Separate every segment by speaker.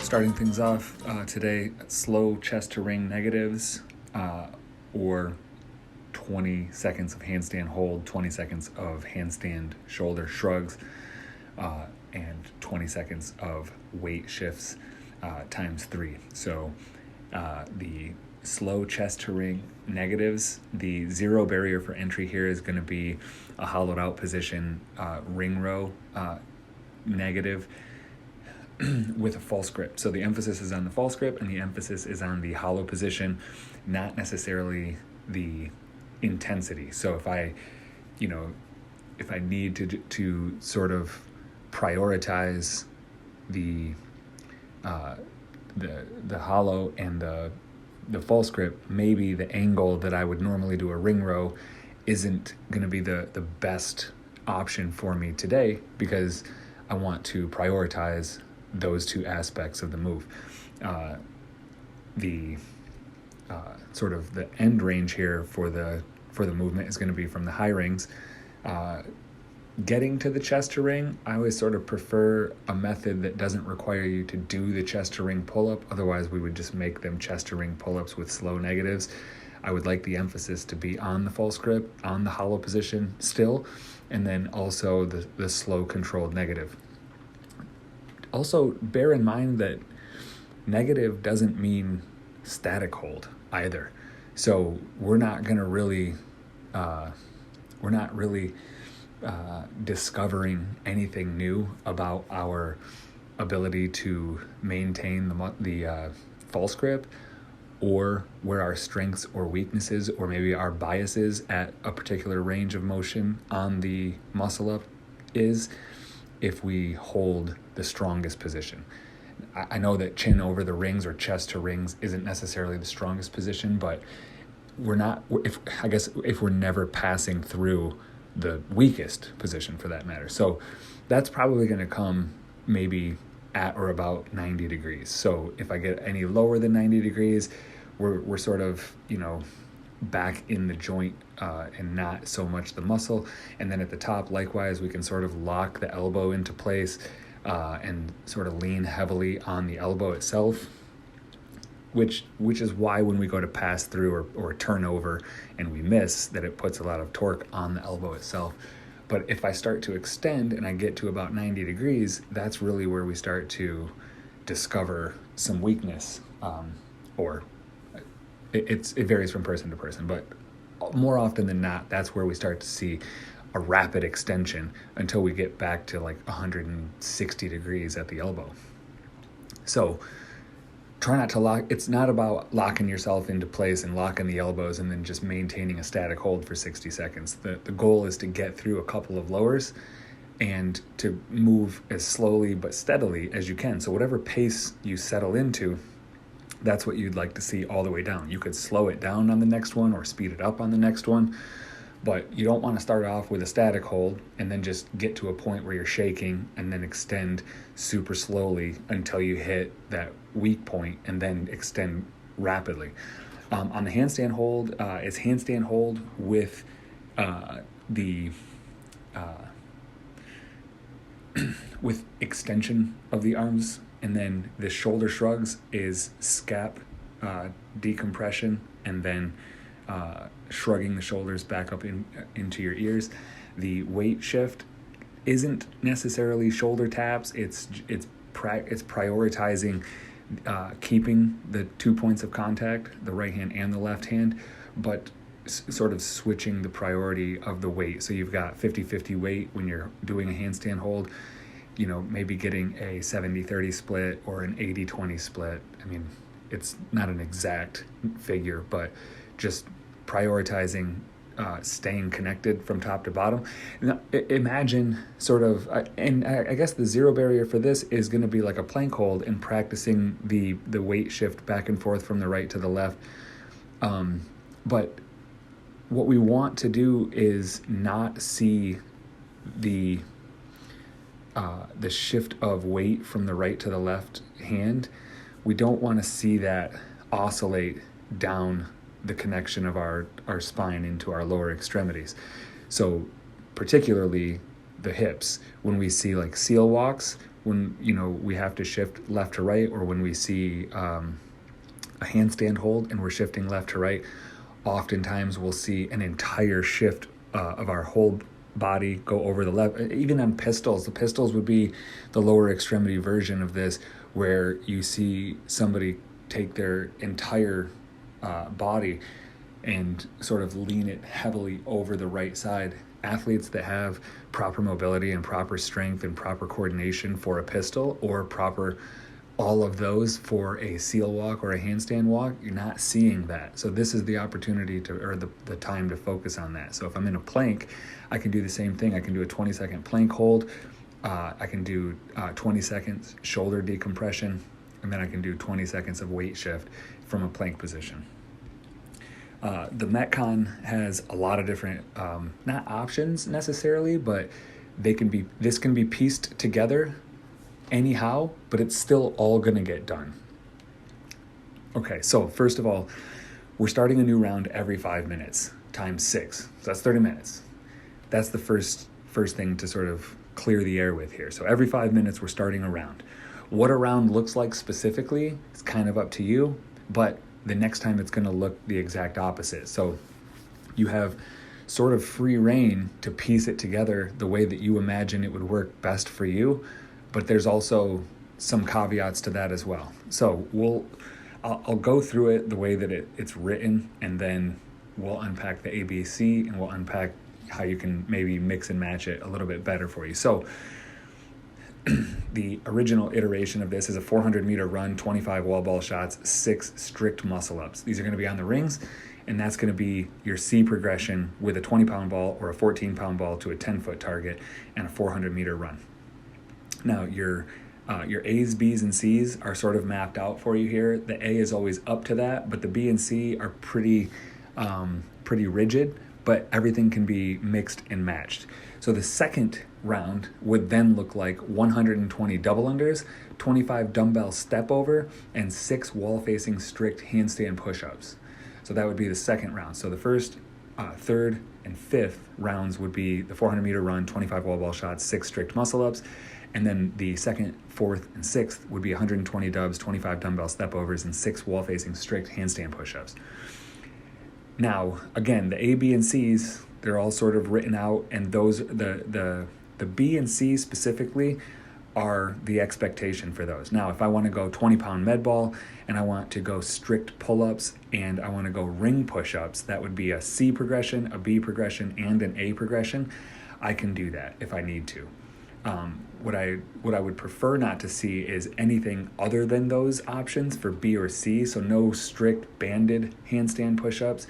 Speaker 1: starting things off today, slow chest to ring negatives or 20 seconds of handstand hold, 20 seconds of handstand shoulder shrugs, and 20 seconds of weight shifts times 3. So the slow chest to ring negatives, the zero barrier for entry here is going to be a hollowed out position ring row negative with a false grip. So the emphasis is on the false grip and the emphasis is on the hollow position, not necessarily the intensity. So if I need to sort of prioritize the hollow and the false grip, maybe the angle that I would normally do a ring row isn't going to be the best option for me today, because I want to prioritize those two aspects of the move. The sort of the end range here for the movement is going to be from the high rings. Getting to the chest to ring, I always sort of prefer a method that doesn't require you to do the chest to ring pull-up. Otherwise, we would just make them chest to ring pull-ups with slow negatives. I would like the emphasis to be on the false grip, on the hollow position still, and then also the slow controlled negative. Also, bear in mind that negative doesn't mean static hold either. So we're not really discovering anything new about our ability to maintain the false grip, or where our strengths or weaknesses, or maybe our biases at a particular range of motion on the muscle up is, if we hold the strongest position. I know that chin over the rings or chest to rings isn't necessarily the strongest position, but if we're never passing through the weakest position for that matter. So that's probably going to come maybe at or about 90 degrees. So if I get any lower than 90 degrees, we're sort of, back in the joint and not so much the muscle. And then at the top, likewise, we can sort of lock the elbow into place and sort of lean heavily on the elbow itself, which is why when we go to pass through or turn over and we miss, that it puts a lot of torque on the elbow itself. But if I start to extend and I get to about 90 degrees, that's really where we start to discover some weakness, or it varies from person to person, but more often than not, that's where we start to see a rapid extension until we get back to like 160 degrees at the elbow. So try not to lock. It's not about locking yourself into place and locking the elbows and then just maintaining a static hold for 60 seconds. The goal is to get through a couple of lowers and to move as slowly but steadily as you can. So whatever pace you settle into, that's what you'd like to see all the way down. You could slow it down on the next one or speed it up on the next one, but you don't want to start off with a static hold and then just get to a point where you're shaking and then extend super slowly until you hit that weak point and then extend rapidly. On the handstand hold, it's handstand hold with with extension of the arms. And then the shoulder shrugs is scap decompression and then shrugging the shoulders back up into your ears. The weight shift isn't necessarily shoulder taps. It's prioritizing keeping the 2 points of contact, the right hand and the left hand, but sort of switching the priority of the weight. So you've got 50-50 weight when you're doing a handstand hold. Maybe getting a 70-30 split or an 80-20 split. I mean, it's not an exact figure, but just prioritizing staying connected from top to bottom. Now, imagine sort of, and I guess the zero barrier for this is going to be like a plank hold and practicing the weight shift back and forth from the right to the left. But what we want to do is not see the shift of weight from the right to the left hand. We don't want to see that oscillate down the connection of our spine into our lower extremities. So particularly the hips, when we see like seal walks, when, we have to shift left to right, or when we see a handstand hold and we're shifting left to right, oftentimes we'll see an entire shift of our whole body go over the left. Even on pistols, the pistols would be the lower extremity version of this, where you see somebody take their entire body and sort of lean it heavily over the right side. Athletes that have proper mobility and proper strength and proper coordination for a pistol, or proper all of those for a seal walk or a handstand walk, you're not seeing that. So this is the opportunity or the time to focus on that. So if I'm in a plank, I can do the same thing. I can do a 20-second plank hold. I can do 20 seconds shoulder decompression, and then I can do 20 seconds of weight shift from a plank position. The Metcon has a lot of different, not options necessarily, but this can be pieced together anyhow, but it's still all going to get done. Okay, so first of all, we're starting a new round every 5 minutes times 6. So that's 30 minutes. That's the first thing to sort of clear the air with here. So every 5 minutes, we're starting a round. What a round looks like specifically is kind of up to you, but the next time it's going to look the exact opposite. So you have sort of free reign to piece it together the way that you imagine it would work best for you, but there's also some caveats to that as well. So I'll go through it the way that it's written, and then we'll unpack the ABC, and we'll unpack how you can maybe mix and match it a little bit better for you. So the original iteration of this is a 400-meter run, 25 wall ball shots, 6 strict muscle-ups. These are going to be on the rings, and that's going to be your C progression with a 20-pound ball or a 14-pound ball to a 10-foot target and a 400-meter run. Now, your A's, B's, and C's are sort of mapped out for you here. The A is always up to that, but the B and C are pretty rigid, but everything can be mixed and matched. So the second round would then look like 120 double unders, 25 dumbbell step over, and 6 wall-facing strict handstand push-ups. So that would be the second round. So the first, third, and fifth rounds would be the 400-meter run, 25 wall ball shots, 6 strict muscle-ups. And then the second, fourth, and sixth would be 120 dubs, 25 dumbbell step overs, and 6 wall-facing strict handstand push-ups. Now, again, the A, B, and C's, they're all sort of written out, and those the B and C specifically are the expectation for those. Now, if I want to go 20-pound med ball and I want to go strict pull-ups and I want to go ring push-ups, that would be a C progression, a B progression, and an A progression. I can do that if I need to. What I would prefer not to see is anything other than those options for B or C. So no strict banded handstand push-ups,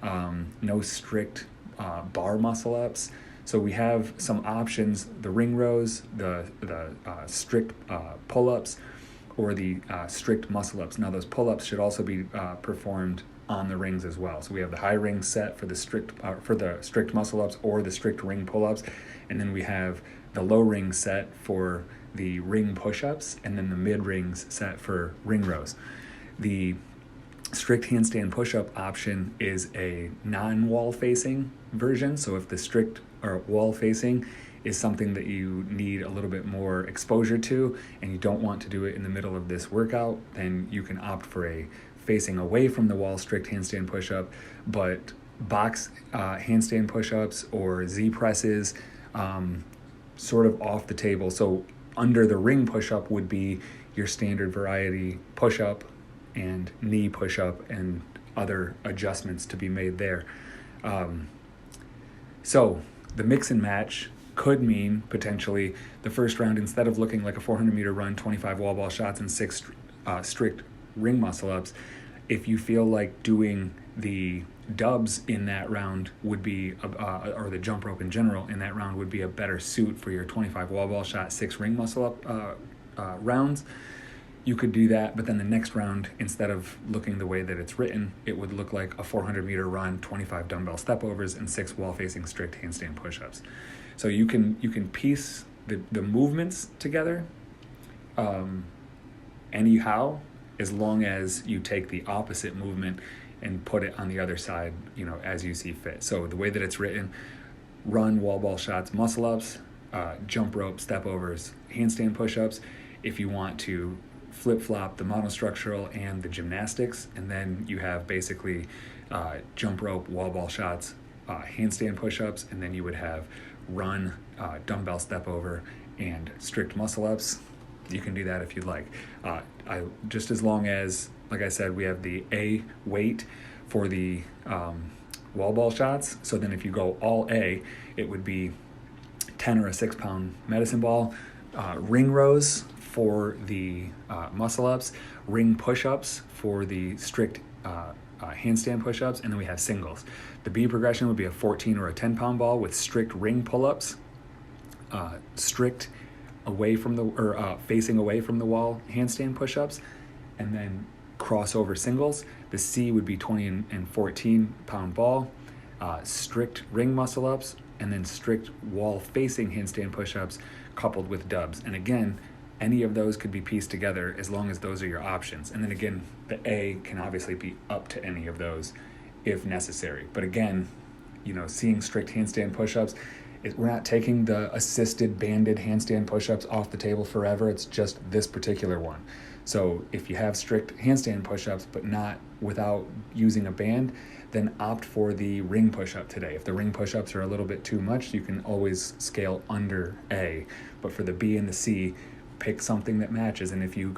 Speaker 1: no strict bar muscle ups. So we have some options: the ring rows, the strict pull-ups, or the strict muscle ups. Now those pull-ups should also be performed on the rings as well. So we have the high ring set for the strict muscle ups or the strict ring pull-ups, and then we have the low ring set for the ring push-ups, and then the mid rings set for ring rows. The strict handstand push-up option is a non-wall facing version. So if the strict or wall facing is something that you need a little bit more exposure to and you don't want to do it in the middle of this workout, then you can opt for a facing away from the wall strict handstand push-up. But box handstand push-ups or Z presses, sort of off the table. So under the ring push-up would be your standard variety push-up and knee push-up and other adjustments to be made there. So the mix and match could mean potentially the first round, instead of looking like a 400-meter run, 25 wall ball shots, and 6 strict ring muscle ups, if you feel like doing the dubs in that round would be, or the jump rope in general in that round would be a better suit for your 25 wall ball shot, 6 ring muscle up rounds, you could do that. But then the next round, instead of looking the way that it's written, it would look like a 400-meter run, 25 dumbbell step overs, and 6 wall-facing strict handstand push-ups. So you can piece the movements together anyhow, as long as you take the opposite movement and put it on the other side, as you see fit. So the way that it's written: run, wall ball shots, muscle ups, jump rope, step overs, handstand push-ups. If you want to flip-flop the monostructural and the gymnastics, and then you have basically jump rope, wall ball shots, handstand push-ups, and then you would have run, dumbbell step over, and strict muscle ups. You can do that if you'd like. Just as long as, like I said, we have the A weight for the wall ball shots. So then if you go all A, it would be 10 or a 6 pound medicine ball, ring rows for the muscle ups, ring push-ups for the strict handstand push-ups, and then we have singles. The B progression would be a 14 or a 10 pound ball with strict ring pull-ups, strict away from the facing away from the wall handstand push-ups, and then crossover singles. The C would be 20 and 14 pound ball, strict ring muscle ups, and then strict wall facing handstand push-ups coupled with dubs. And again, any of those could be pieced together as long as those are your options. And then again, the A can obviously be up to any of those if necessary. But again, seeing strict handstand push-ups, we're not taking the assisted banded handstand push-ups off the table forever. It's just this particular one. So if you have strict handstand push-ups but not without using a band, then opt for the ring push-up today. If the ring push-ups are a little bit too much, you can always scale under A. But for the B and the C, pick something that matches. And if you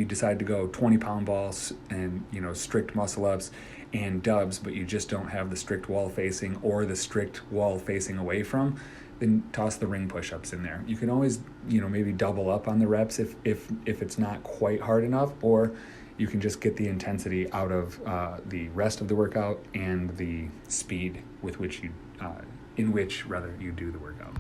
Speaker 1: decide to go 20 pound balls and strict muscle ups and dubs, but you just don't have the strict wall facing or the strict wall facing away from, then toss the ring push-ups in there. You can always maybe double up on the reps if it's not quite hard enough, or you can just get the intensity out of the rest of the workout and the speed with which you do the workout.